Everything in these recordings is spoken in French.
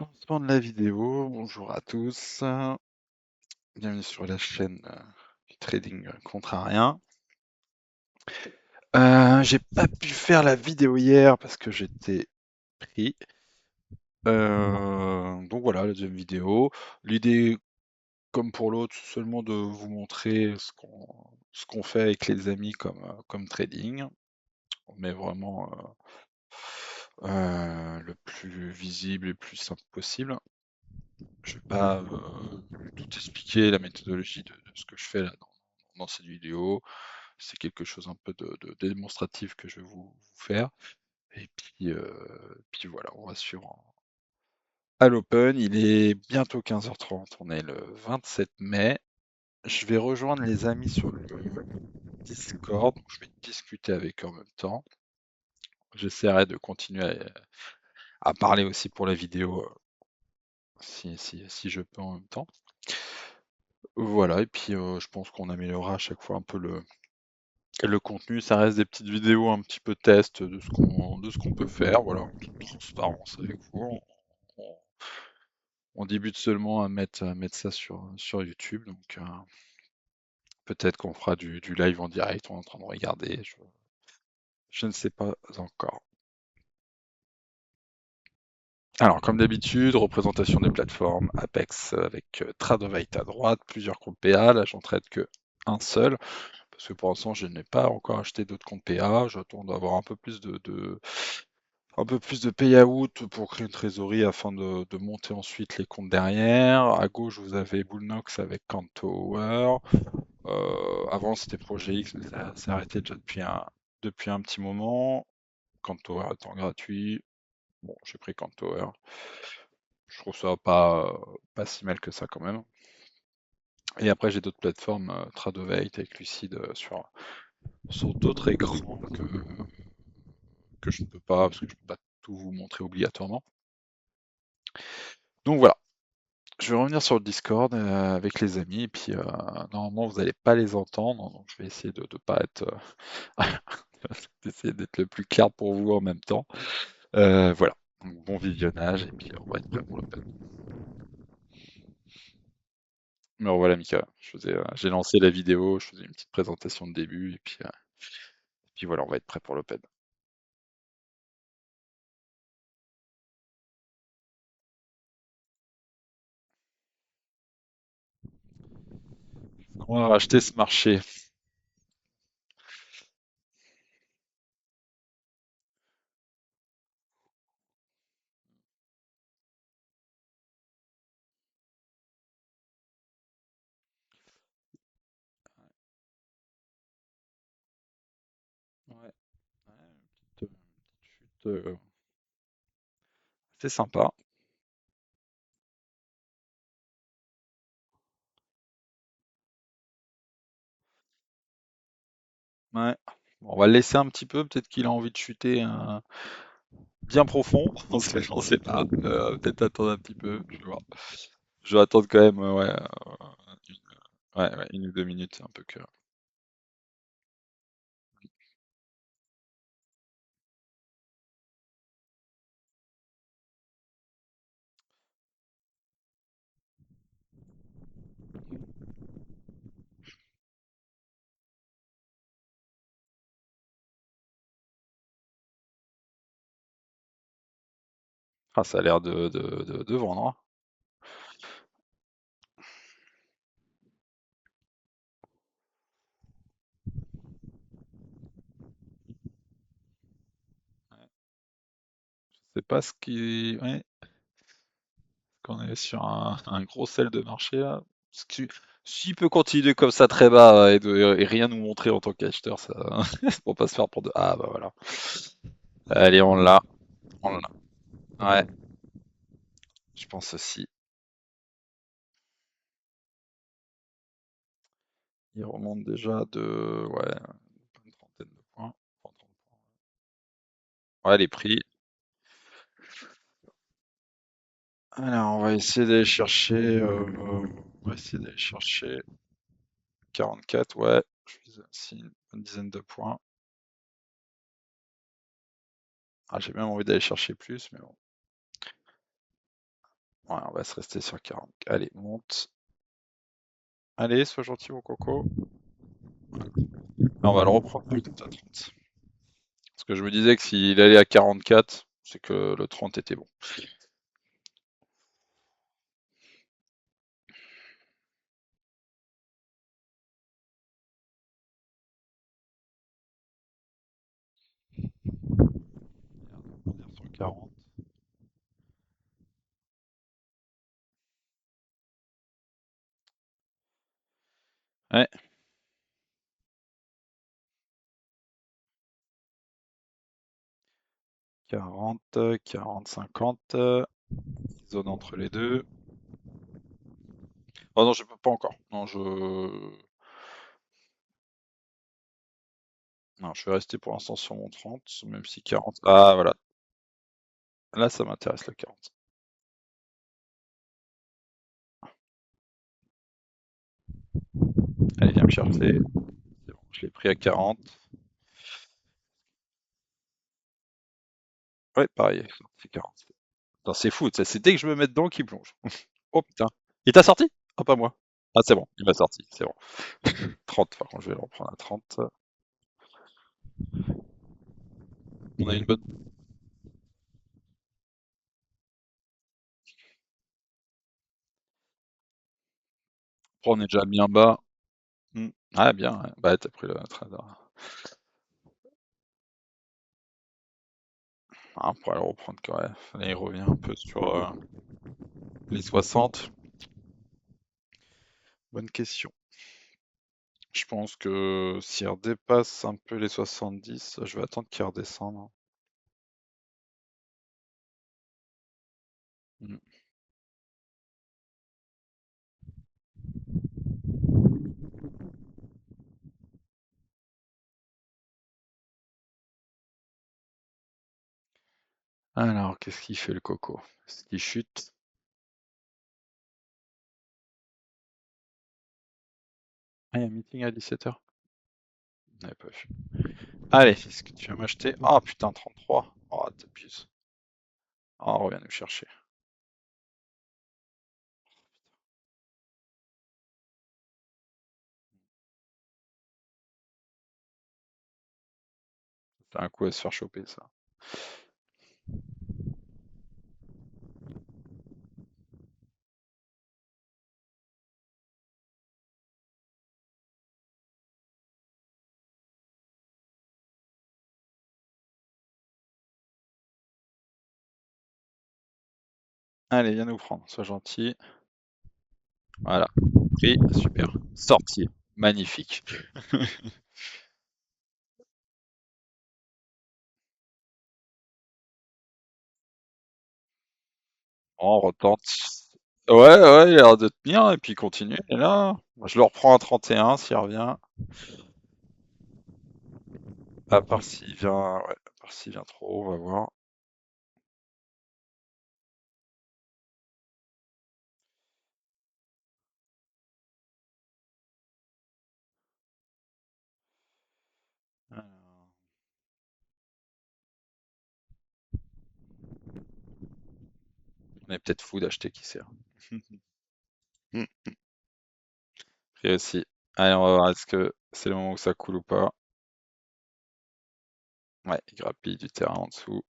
Lancement de la vidéo, bonjour à tous, bienvenue sur la chaîne du trading contrarien. J'ai pas pu faire la vidéo hier parce que j'étais pris. Donc voilà, la deuxième vidéo. L'idée, comme pour l'autre, c'est seulement de vous montrer ce qu'on fait avec les amis comme trading. On met vraiment le plus visible et le plus simple possible. Je vais pas tout expliquer la méthodologie de ce que je fais là dans cette vidéo. C'est quelque chose un peu de démonstratif que je vais vous faire. Et puis voilà, on va suivre à l'Open. Il est bientôt 15h30, on est le 27 mai. Je vais rejoindre les amis sur le Discord, donc je vais discuter avec eux en même temps. J'essaierai de continuer à parler aussi pour la vidéo si je peux en même temps. Voilà, et puis je pense qu'on améliorera à chaque fois un peu le contenu. Ça reste des petites vidéos un petit peu test de ce qu'on peut faire, voilà, en toute transparence avec vous. On, on débute seulement à mettre ça sur YouTube, donc peut-être qu'on fera du live en direct, on est en train de regarder, je ne sais pas encore. Alors, comme d'habitude, représentation des plateformes, Apex avec Tradovate à droite, plusieurs comptes PA, là j'en traite que un seul, parce que pour l'instant je n'ai pas encore acheté d'autres comptes PA, j'attends d'avoir un peu plus de payout pour créer une trésorerie afin de monter ensuite les comptes derrière. À gauche, vous avez Bullnox avec Cantower. Avant, c'était Projet X, mais ça s'est arrêté déjà depuis un petit moment. Cantower étant gratuit. Bon, j'ai pris Cantower. Je trouve ça pas si mal que ça quand même. Et après, j'ai d'autres plateformes, Tradovate avec Lucid sur d'autres écrans que je ne peux pas, parce que je ne peux pas tout vous montrer obligatoirement. Donc voilà. Je vais revenir sur le Discord avec les amis, et puis normalement vous n'allez pas les entendre, donc je vais essayer de pas être, d'essayer d'être le plus clair pour vous en même temps. Voilà, donc, bon visionnage, et puis on va être prêt pour l'open. Mais voilà Mika, j'ai lancé la vidéo, je faisais une petite présentation de début, et puis voilà, on va être prêt pour l'open. On va racheter ce marché. Ouais, ouais, une petite chute assez sympa. Ouais. Bon, on va le laisser un petit peu, peut-être qu'il a envie de chuter bien profond, on sait pas. Peut-être attendre un petit peu, je vais voir. Je vais attendre quand même, ouais, ouais, 1 ou 2 minutes, un peu que. Ah, ça a l'air de vendre, hein. Ouais. Je sais pas ce qui. Ouais, qu'on est sur un gros sel de marché là. S'il peut continuer comme ça très bas et rien nous montrer en tant qu'acheteur, ça, pour pas se faire pour de. Ah bah voilà. Allez, on l'a. On l'a. Ouais, je pense aussi. Il remonte déjà de. Ouais, une trentaine de points. Enfin, 30 points. Ouais, les prix. Alors, on va essayer d'aller chercher 44, ouais, je suis aussi une bonne dizaine de points. Ah, j'ai même envie d'aller chercher plus, mais bon. Ouais, on va se rester sur 40. Allez, monte. Allez, sois gentil, mon coco. Là, on va le reprendre plutôt à 30. Parce que je me disais que s'il allait à 44, c'est que le 30 était bon. On va dire sur 40. Ouais, 40, 40, 50. Zone entre les deux. Oh non, je peux pas encore. Non, non, je vais rester pour l'instant sur mon 30, même si 40. Ah, voilà. Là, ça m'intéresse le 40. Allez, viens me chercher. C'est bon, je l'ai pris à 40. Ouais, pareil, c'est 40. Putain, c'est fou, c'est dès que je me mets dedans qu'il plonge. Oh putain. Il t'a sorti? Ah, pas moi. Ah, c'est bon, il m'a sorti, c'est bon. 30, par contre, je vais le reprendre à 30. On a une bonne. On est déjà bien bas. Hmm. Ah, bien, ouais. Bah, t'as pris le trader. Ah, on pourrait le reprendre quand même. Là, il revient un peu sur les 60. Bonne question. Je pense que s'il redépasse un peu les 70, je vais attendre qu'il redescende. Hmm. Alors, qu'est-ce qu'il fait le coco? Est-ce qu'il chute? Ah, il y a un meeting à 17h? On n'avait pas vu. Allez, est-ce que tu vas m'acheter? Ah putain, 33. Oh, t'abuses. Oh, reviens nous chercher. C'est un coup à se faire choper, ça. Allez, viens nous prendre, sois gentil. Voilà, pris, super. Sorti, magnifique. On retente. Ouais, ouais, il a l'air de tenir et puis continue. Et là, moi, je le reprends à 31 s'il revient. À part s'il vient, ouais, à part s'il vient trop haut, on va voir. Alors, on est peut-être fou d'acheter, qui sait, hein. Hmm, pris aussi. Allez, on va voir, est-ce que c'est le moment où ça coule ou pas? Ouais, il grappille du terrain en dessous.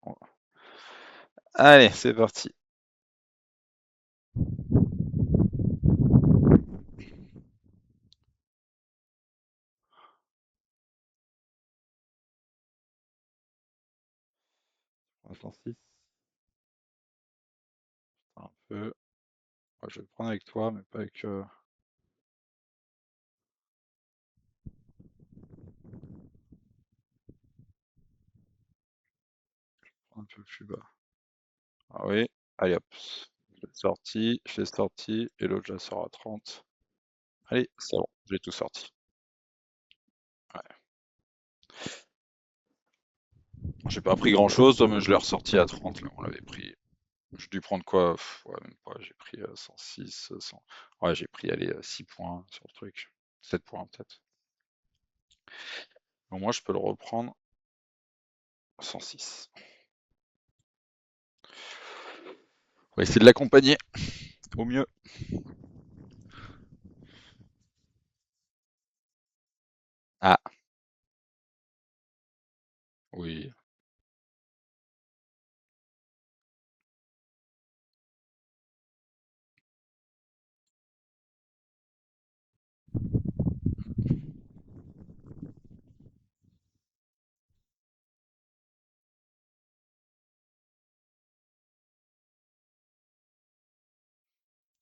Allez, c'est parti. 306, un peu. Ouais, je vais le prendre avec toi, mais pas avec un peu plus bas. Ah oui, allez hop. Je l'ai sorti, et l'autre je la sors à 30. Allez, c'est bon, j'ai tout sorti. Ouais. J'ai pas pris grand chose, mais je l'ai ressorti à 30, là, on l'avait pris. J'ai dû prendre quoi? Ouais, même pas, j'ai pris 106, 100. Ouais, j'ai pris, allez, 6 points sur le truc. 7 points peut-être. Au moins, je peux le reprendre 106. On va essayer de l'accompagner. Au mieux. Ah, oui.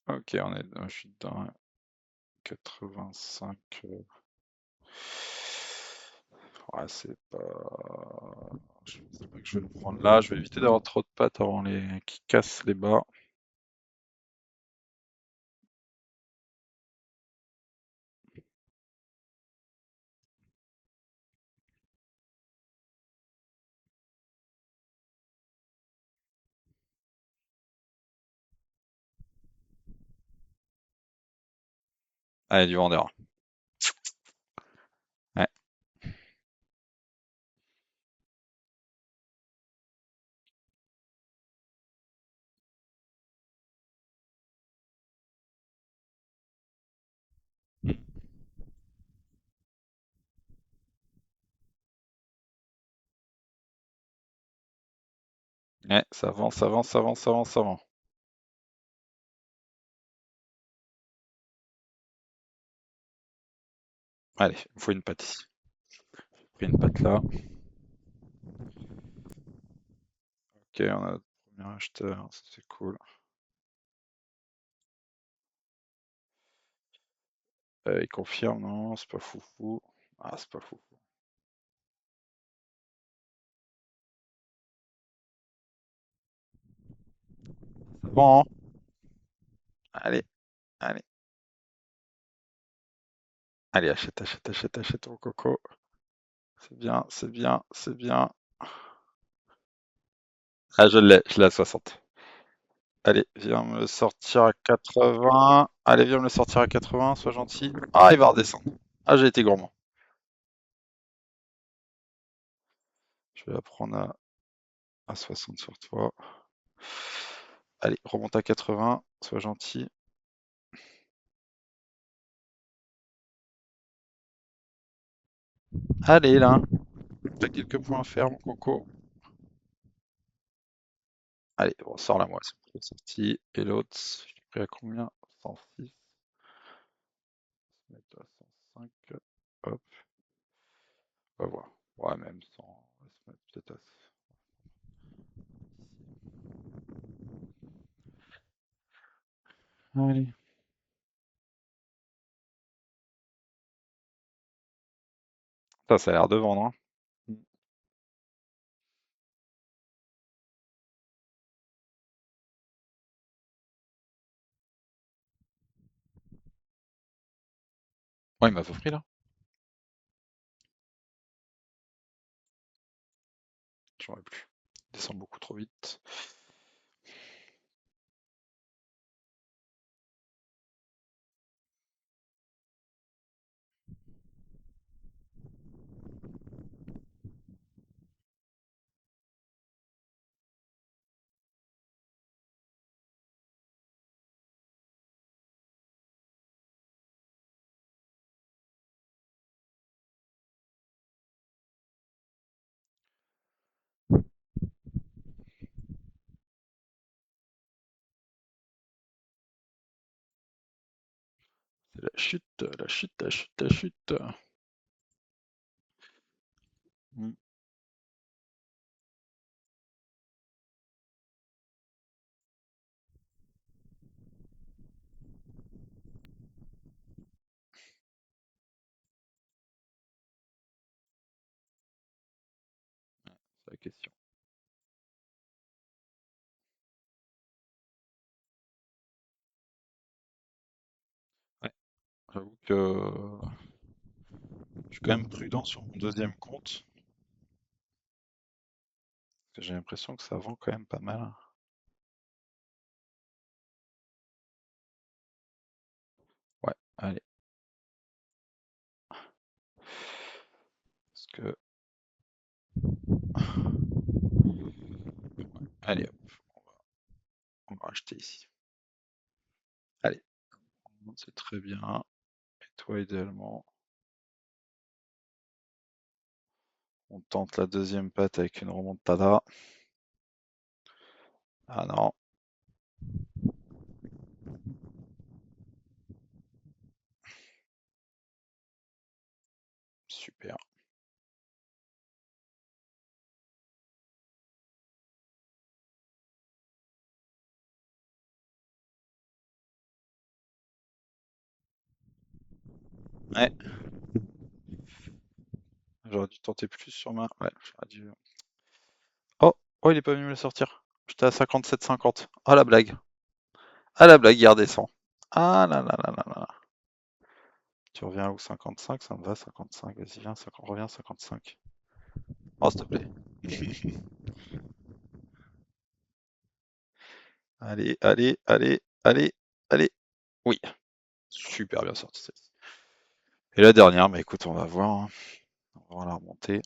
Ok, je suis dans 85. Ouais, c'est pas. Je sais pas que je vais le prendre là. Je vais éviter d'avoir trop de pattes avant qui cassent les bas. Allez, du vendeur. Ouais. Ouais, ça avance, ça avance, ça avance, ça avance, ça avance. Allez, il me faut une patte ici. J'ai pris une patte là. Ok, on a notre premier acheteur, ça c'est cool. Il confirme, non, c'est pas foufou. Ah, c'est pas foufou. C'est bon, hein. Allez, allez, allez, achète, achète, achète, achète ton coco. C'est bien, c'est bien, c'est bien. Ah, je l'ai à 60. Allez, viens me le sortir à 80. Allez, viens me le sortir à 80, sois gentil. Ah, il va redescendre. Ah, j'ai été gourmand. Je vais la prendre à 60 sur toi. Allez, remonte à 80, sois gentil. Allez, là, t'as quelques points à faire, mon coco. Allez, on sort la moi, c'est sorti. Et l'autre, je l'ai pris à combien? 106. On va se mettre à 105. Hop, on va voir. Ouais, même 100. On va se mettre peut-être à. Allez. Ça a l'air de vendre, hein. Mm. Ouais, il m'a offert là. J'aurais plus. Il descend beaucoup trop vite. C'est la chute, la chute, la chute, la chute. Mm. C'est la question. Ouais, j'avoue que je suis quand même prudent sur mon deuxième compte. Parce que j'ai l'impression que ça vend quand même pas mal. Ouais, allez. Parce que. Allez hop, on va acheter ici. C'est très bien. Et toi, idéalement, on tente la deuxième patte avec une remontada. Ah non, super. Ouais, j'aurais dû tenter plus sur ma. Ouais, j'aurais dû. Oh, oh, il est pas venu me le sortir. J'étais à 57,50. Ah la blague. Ah la blague, il redescend. Ah là là là là là. Tu reviens où 55, ça me va 55. Vas-y, viens, 50, reviens 55. Oh, s'il te plaît. Allez, allez, allez, allez, allez. Oui, super bien sorti celle-ci. Et la dernière, mais écoute, on va voir, hein. On va la remonter.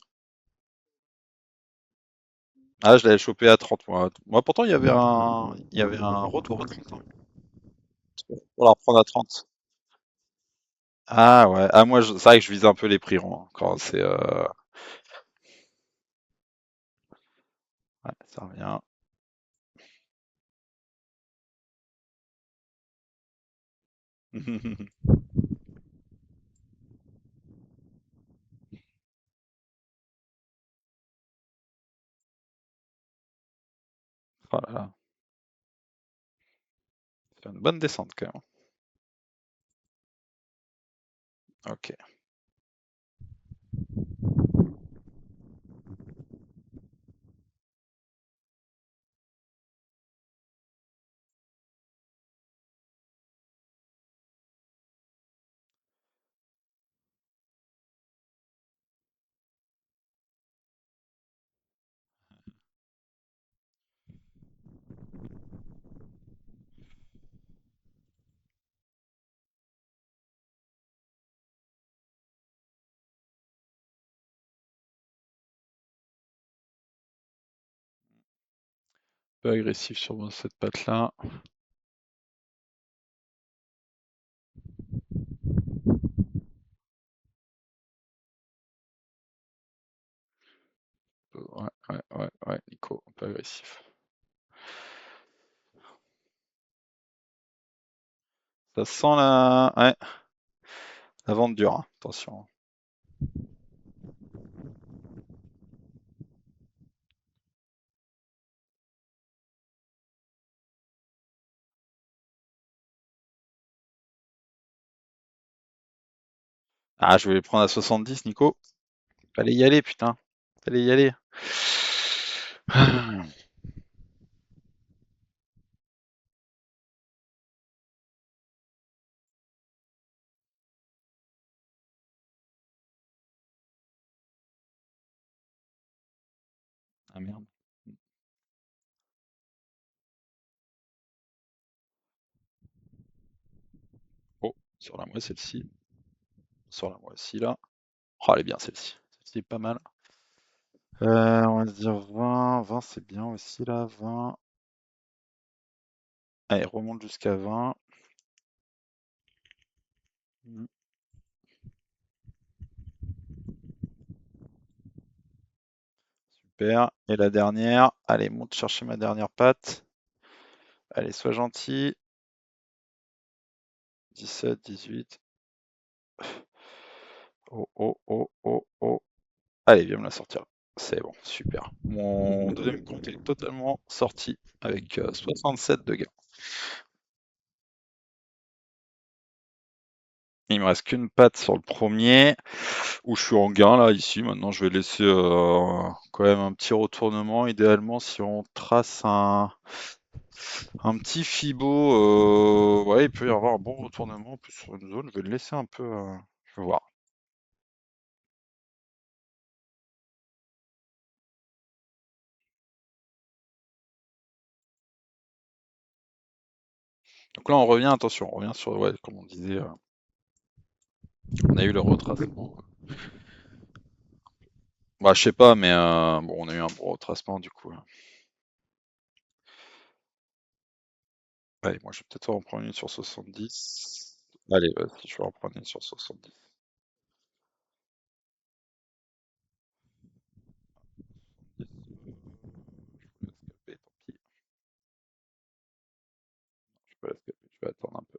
Ah, je l'avais chopé à 30 moi. Moi, pourtant, il y avait un retour à 30 hein. Pour la reprendre à 30. Ah ouais, ah moi, c'est vrai que je vise un peu les prix ronds, hein, quand c'est... Ouais, ça revient. Oh là là, c'est une bonne descente quand même. Ok. Peu agressif sur cette patte-là. Ouais, ouais, ouais, ouais, Nico, un peu agressif. Ça sent ouais, la vente dure, hein, attention. Ah, je vais les prendre à 70, Nico. Fallait y aller, putain. Fallait y aller. Ah merde. Oh, sur la moi celle-ci. Sur la moi aussi là. Oh, elle est bien celle-ci. Celle-ci est pas mal. On va se dire 20. 20 c'est bien aussi là. 20. Allez, remonte jusqu'à 20. Mm, super. Et la dernière. Allez, monte chercher ma dernière patte. Allez, sois gentil. 17, 18. Oh, oh, oh, oh, oh. Allez, viens me la sortir. C'est bon, super. Mon deuxième compte est totalement sorti avec 67 de gains. Il me reste qu'une patte sur le premier où je suis en gain là ici. Maintenant, je vais laisser quand même un petit retournement. Idéalement, si on trace un petit fibo, ouais, il peut y avoir un bon retournement en plus sur une zone. Je vais le laisser un peu. Je vais voir. Donc là, on revient. Attention, on revient sur, ouais, comme on disait, on a eu le retracement. Bah, je sais pas, mais bon, on a eu un bon retracement du coup. Allez, moi je vais peut-être en prendre une sur 70. Allez, vas-y, je vais en prendre une sur 70. Je vous laisse taper, tant pis. Je peux la taper, je vais attendre un peu.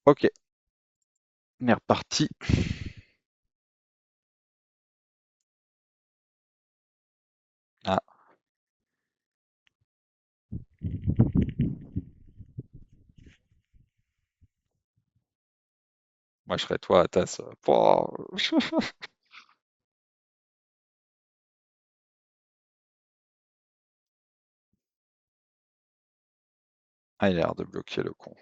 Ok, on est reparti. Ah, moi je serais toi à tasse. Pouah. Ah, il a l'air de bloquer le con.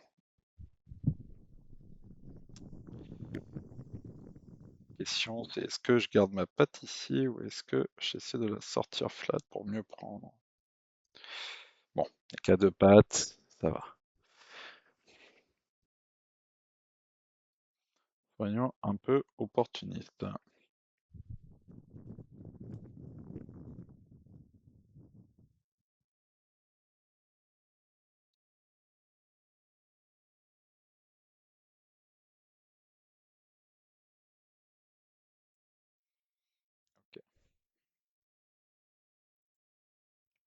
Question, c'est est-ce que je garde ma patte ici ou est-ce que j'essaie de la sortir flat pour mieux prendre? Bon, il n'y a qu'à deux pattes, ça va. Soyons un peu opportunistes. Ok.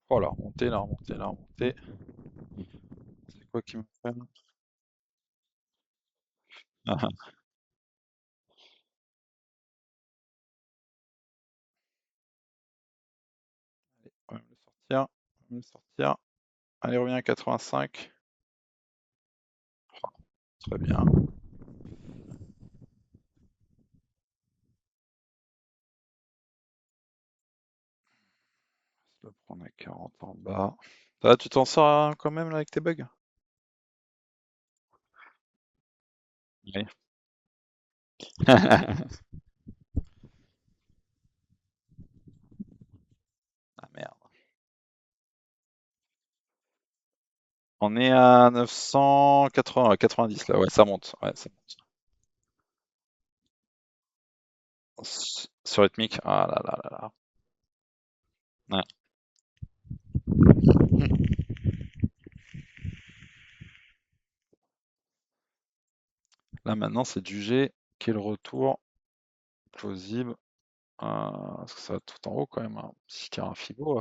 Oh la remontée, la remontée, la remontée. C'est quoi qui me freine? Ah, on va me le sortir, on va me le sortir. Allez, reviens à 85. Très bien. Je vais prendre à 40 en bas. Ça va, tu t'en sors hein, quand même là, avec tes bugs? Oui. Ah merde. On est à 980, 90 là, ouais, ça monte. Ouais, ça monte. Sur rythmique, ah là là là là. Ouais. Là maintenant, c'est du G. Quel retour plausible? Parce que ça va tout en haut quand même, hein. Si je tire un Fibo.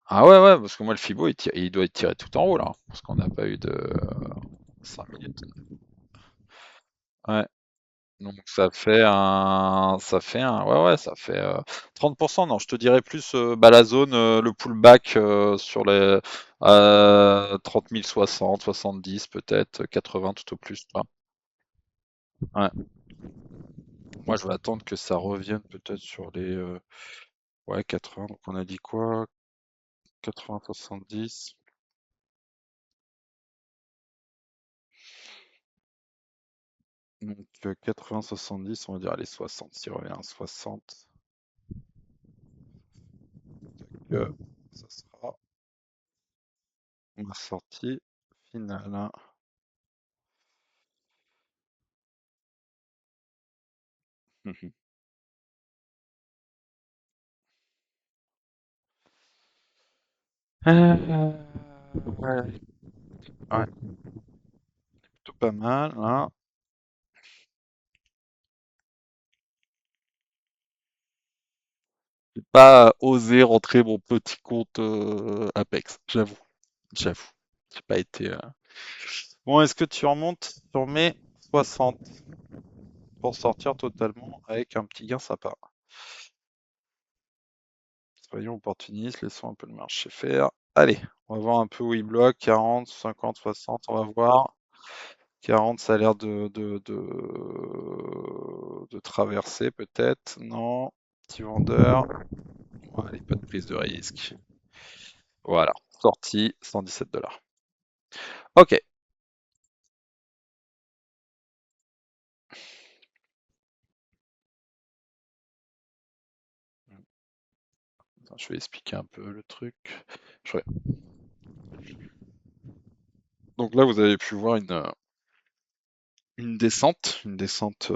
Ah ouais, ouais, parce que moi le Fibo, il doit être tiré tout en haut là, parce qu'on n'a pas eu de 5 minutes. Ouais. Donc ouais, ouais, ça fait 30%. Non, je te dirais plus bah, la zone, le pullback sur les 30 060, 70 peut-être, 80 tout au plus. Ouais. Moi, je vais attendre que ça revienne peut-être sur les ouais 80. Donc on a dit quoi? 80, 70. Donc 80, 70, on va dire allez 60. S'il revient à 60, que ça sera ma sortie finale. Ouais, ouais, plutôt pas mal, hein. J'ai pas osé rentrer mon petit compte Apex, j'avoue. J'ai pas été. Bon, est-ce que tu remontes sur mes 60 pour sortir totalement avec un petit gain sympa? Soyons opportunistes, laissons un peu le marché faire. Allez, on va voir un peu où il bloque. 40, 50, 60, on va voir. 40, ça a l'air de traverser peut-être. Non, petit vendeur. Allez, pas de prise de risque. Voilà, sortie, 117 $. Ok, attends, je vais expliquer un peu le truc. Je- Donc là, vous avez pu voir une descente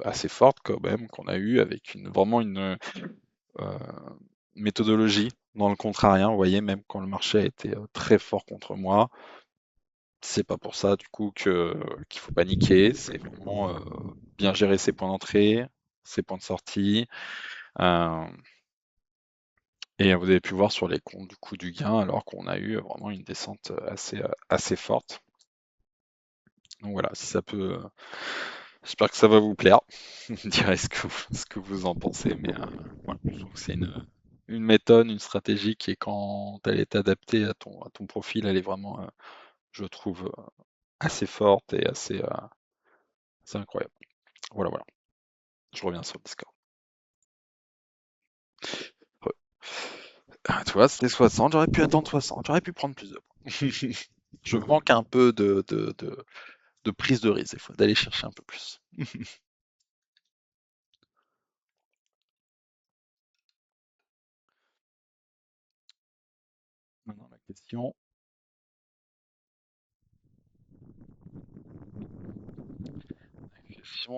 assez forte quand même qu'on a eue avec vraiment une euh, méthodologie dans le contrarien. Vous voyez, même quand le marché a été très fort contre moi, C'est pas pour ça du coup que qu'il faut paniquer, c'est vraiment bien gérer ses points d'entrée, ses points de sortie. euh, et vous avez pu voir sur les comptes du coup du gain alors qu'on a eu vraiment une descente assez forte. Donc voilà, si ça peut, j'espère que ça va vous plaire. Vous me direz ce que vous en pensez, mais voilà, je trouve que c'est une méthode, une stratégie qui est quand elle est adaptée à ton profil, elle est vraiment, je trouve, assez forte et assez incroyable. Voilà, voilà. Je reviens sur le Discord. Ouais. Ah, tu vois, c'était 60, j'aurais pu attendre 60, j'aurais pu prendre plus de points. Je manque un peu de prise de risque, il faut d'aller chercher un peu plus. Maintenant, la question,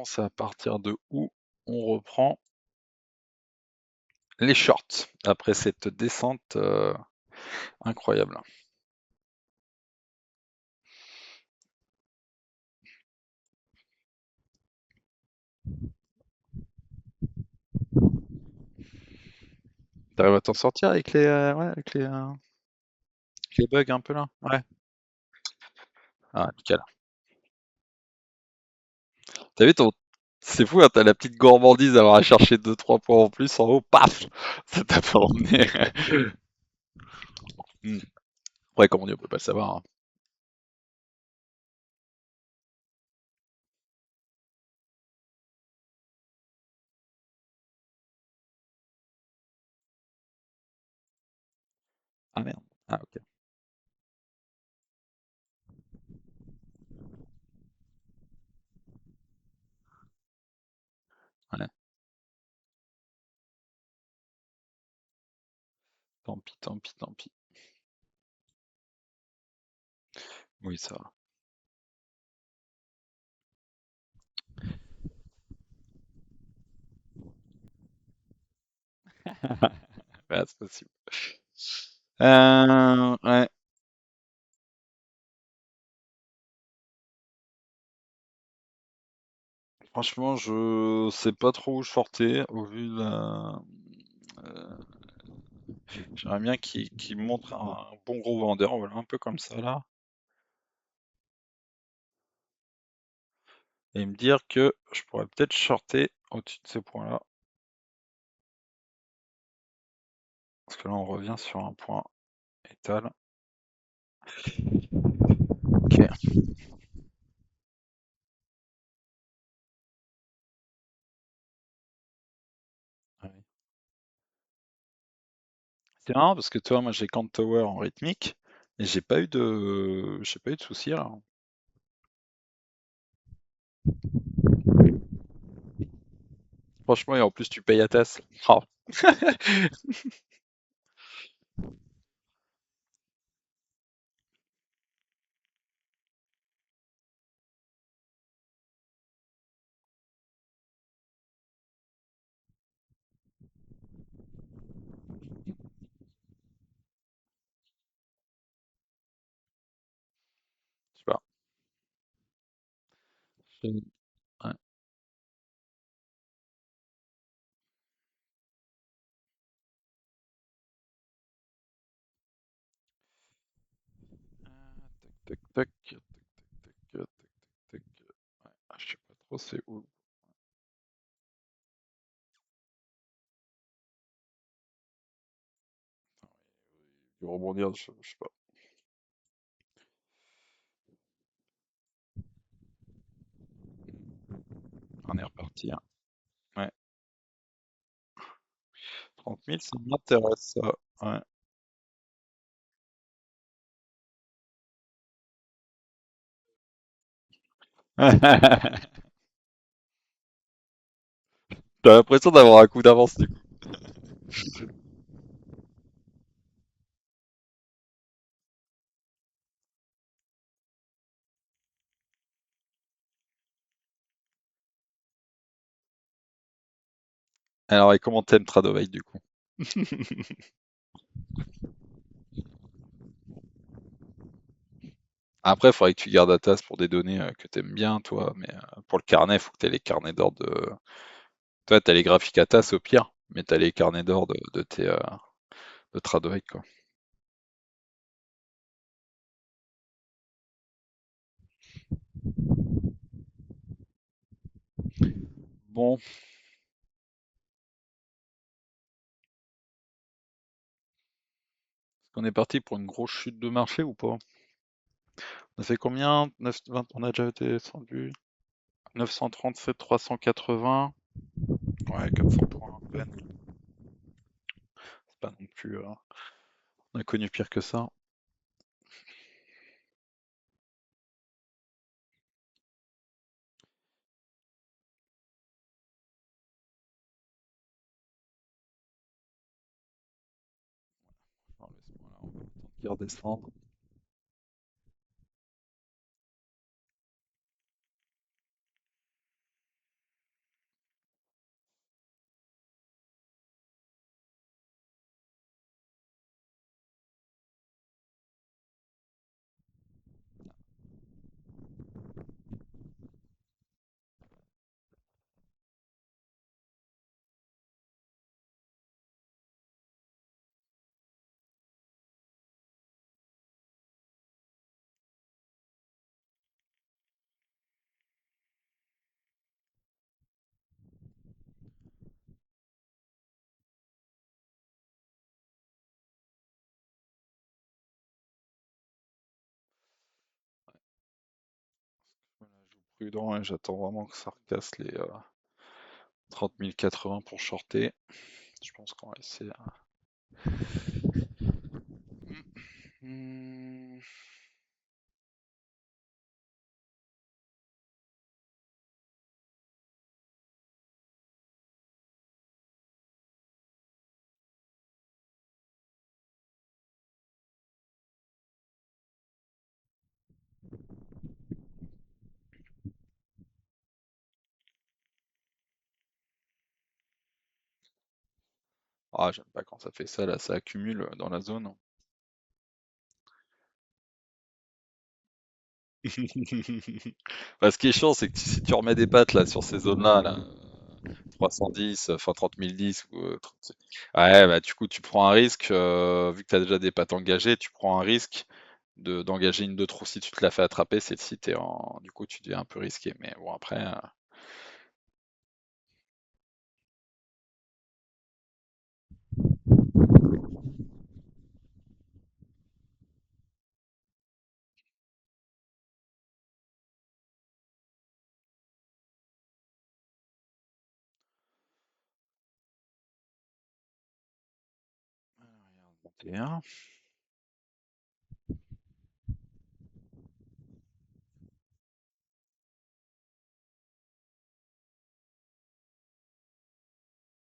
c'est à partir de où on reprend les shorts après cette descente incroyable. T'arrives à t'en sortir avec ouais, avec les bugs un peu là? Ouais. Ah, nickel. T'as vu ton... C'est fou, hein, t'as la petite gourmandise d'avoir à chercher deux trois points en plus en haut, paf! Ça t'a pas emmené. Hmm. Ouais, comme on dit, on peut pas le savoir, hein. Ah merde. Ah ok. Ouais. Tant pis, tant pis, tant pis. Oui, ça va. Ouais, c'est possible. Ouais. Franchement, je sais pas trop où shorter au vu de la... euh, J'aimerais bien qu'il montre un bon gros vendeur, voilà, un peu comme ça là, et me dire que je pourrais peut-être shorter au-dessus de ces points-là, parce que là on revient sur un point étal. Ok. Ouais. C'est marrant parce que toi, moi j'ai Count Tower en rythmique et j'ai pas eu de soucis là. Franchement, et en plus tu payes à tasse. Oh, je sais pas. Je- ouais. Tac, tac, tac, tac, tac, tac, tac. Ouais. Ah, je sais pas trop c'est où. Il rebondir, je sais pas. On est reparti, hein. Ouais. 30 000, ça m'intéresse ça. Ouais. T'as l'impression d'avoir un coup d'avance du coup. Alors, et comment t'aimes Tradovac du coup? Après, il faudrait que tu gardes ta tasse pour des données que tu aimes bien, toi, mais pour le carnet, il faut que tu aies les carnets d'ordre de. Toi, tu as les graphiques à tasse au pire, mais tu as les carnets d'ordre de tes de Tradoïc, quoi. Bon, est-ce qu'on est parti pour une grosse chute de marché ou pas? On a fait combien? 9, 20, on a déjà été descendu. 937, 380. Ouais, 400 points à peine. C'est pas non plus. On a connu pire que ça. Alors, laisse-moi là, on va attendre qu'il redescende. Voilà, je joue prudent et j'attends vraiment que ça recasse les 30 080 pour shorter. Je pense qu'on va essayer. Hmm. Ah, j'aime pas quand ça fait ça, là, ça accumule dans la zone. Bah, ce qui est chiant, c'est que si tu remets des pattes là sur ces zones-là, là, 310, enfin 30 010 ou 30. Ouais, bah du coup tu prends un risque, vu que tu as déjà des pattes engagées, tu prends un risque d'engager une de trop si tu te la fais attraper, celle-ci t'es en. Du coup tu deviens un peu risqué. Mais bon après. Regarde, 21.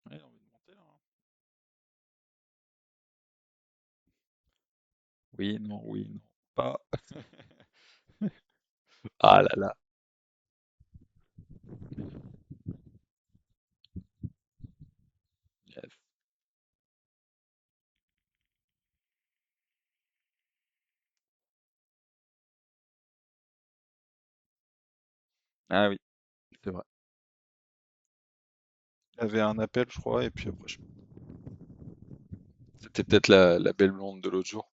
Ouais, il a envie de monter là, hein. Oui, non, oui, non. Pas. Ah là là. Yes. Ah oui, c'est vrai. Il y avait un appel, je crois, et puis après, c'était peut-être la belle blonde de l'autre jour.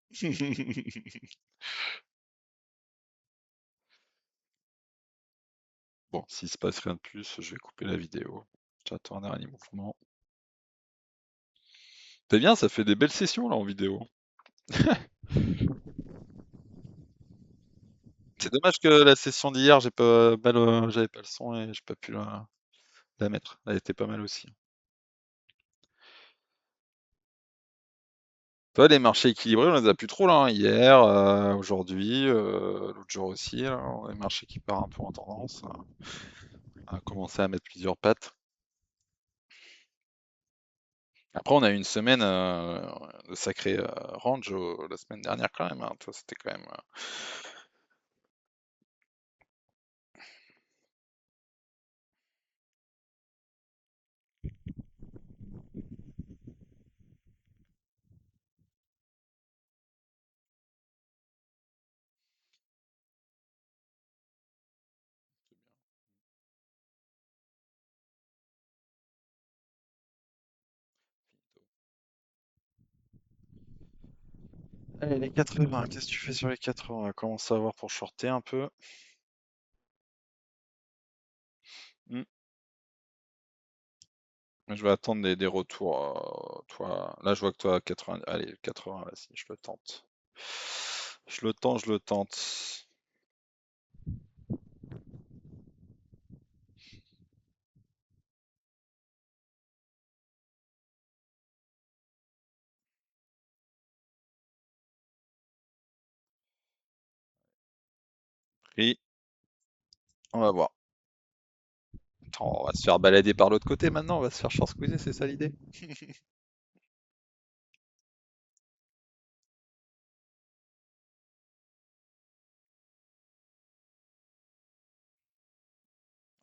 Bon, s'il se passe rien de plus, je vais couper la vidéo. J'attends un dernier mouvement. C'est bien, ça fait des belles sessions là en vidéo. C'est dommage que la session d'hier, j'avais pas le son et j'ai pas pu la mettre. Elle était pas mal aussi. Toi, les marchés équilibrés, on les a plus trop là, hein. Hier, aujourd'hui, l'autre jour aussi, là, on a des marchés qui partent un peu en tendance. On a commencé à mettre plusieurs pattes. Après, on a eu une semaine de sacré range la semaine dernière quand même, hein. Toi, c'était quand même. Allez, les 80, qu'est-ce que tu fais sur les 80? On va commencer à voir pour shorter un peu. Hmm. Je vais attendre des retours. Toi, là, je vois que toi, 80. Allez, 80, vas-y, je le tente. Je le tente, je le tente. Pris, on va voir. Attends, on va se faire balader par l'autre côté maintenant, on va se faire short squeezer, c'est ça l'idée?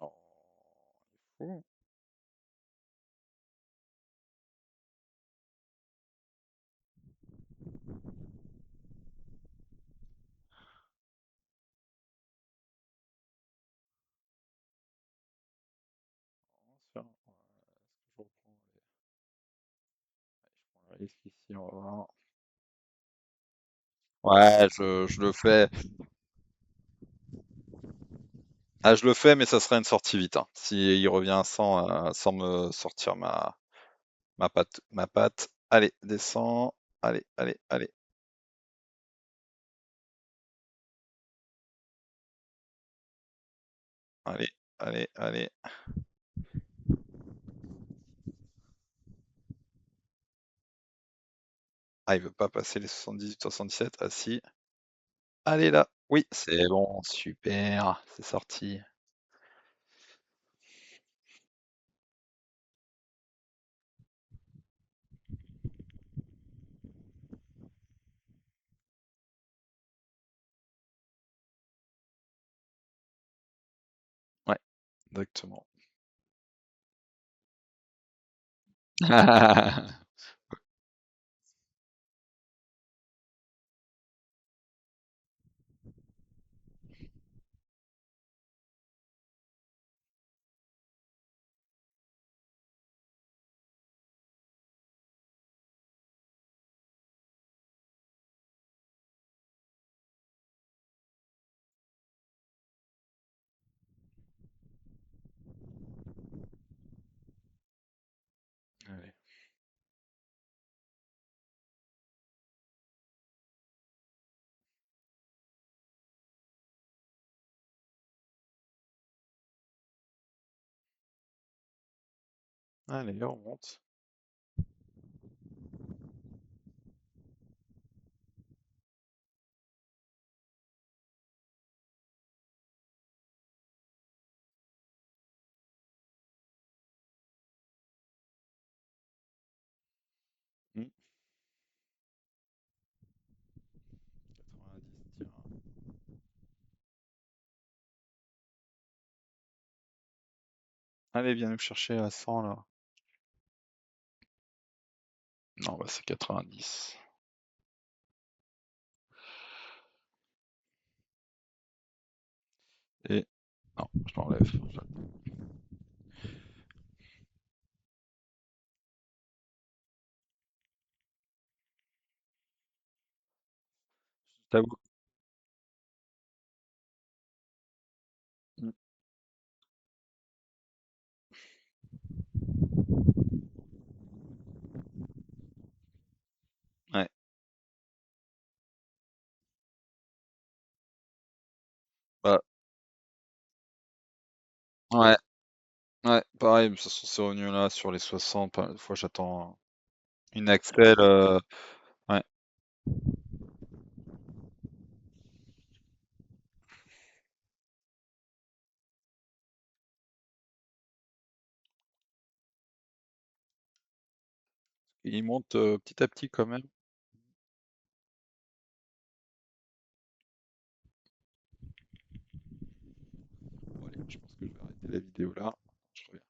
Oh, il est fou. On va se faire- est-ce que je reprends je prends le risque ici, on va voir. Ouais, je le fais. Ah, je le fais, mais ça serait une sortie vite, hein. S'il revient sans me sortir ma patte. Allez, descends. Allez, allez, allez. Allez, allez, allez. Ah, il veut pas passer les 78, 77. Ah si. Allez là. Oui, c'est bon, super. C'est sorti. Ouais, exactement. Allez, allez, on monte. Hmm, 90, tiens. Allez, viens nous chercher à 100 là. Non, bah c'est 90. Et non, je l'enlève. Je t'avoue. Hmm, ouais, bah, ouais, ouais, pareil, mais ça sont ces revenus là sur les 60. Des fois, j'attends une Axel. Ouais, il monte petit à petit quand même. Bon, allez, je pense que je vais arrêter la vidéo là. Je reviens.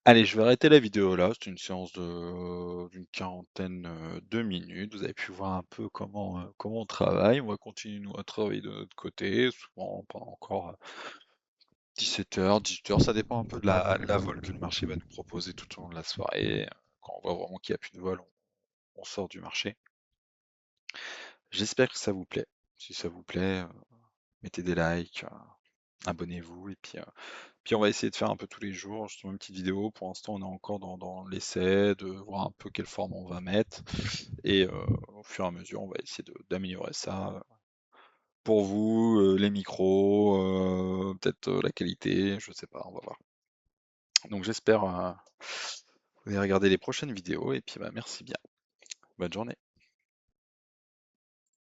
Allez, je vais arrêter la vidéo là. C'est une séance d'une quarantaine de minutes. Vous avez pu voir un peu comment on travaille. On va continuer nous à travailler de notre côté, souvent pendant encore 17h, 18h. Ça dépend un peu de la vol que le marché va nous proposer tout au long de la soirée. Quand on voit vraiment qu'il n'y a plus de vol, on sort du marché. J'espère que ça vous plaît. Si ça vous plaît, mettez des likes, abonnez-vous, et puis on va essayer de faire un peu tous les jours, justement une petite vidéo. Pour l'instant, on est encore dans l'essai, de voir un peu quelle forme on va mettre, et au fur et à mesure, on va essayer d'améliorer ça pour vous, les micros, peut-être la qualité, je sais pas, on va voir. Donc j'espère vous allez regarder les prochaines vidéos, et puis bah, merci bien. Bonne journée.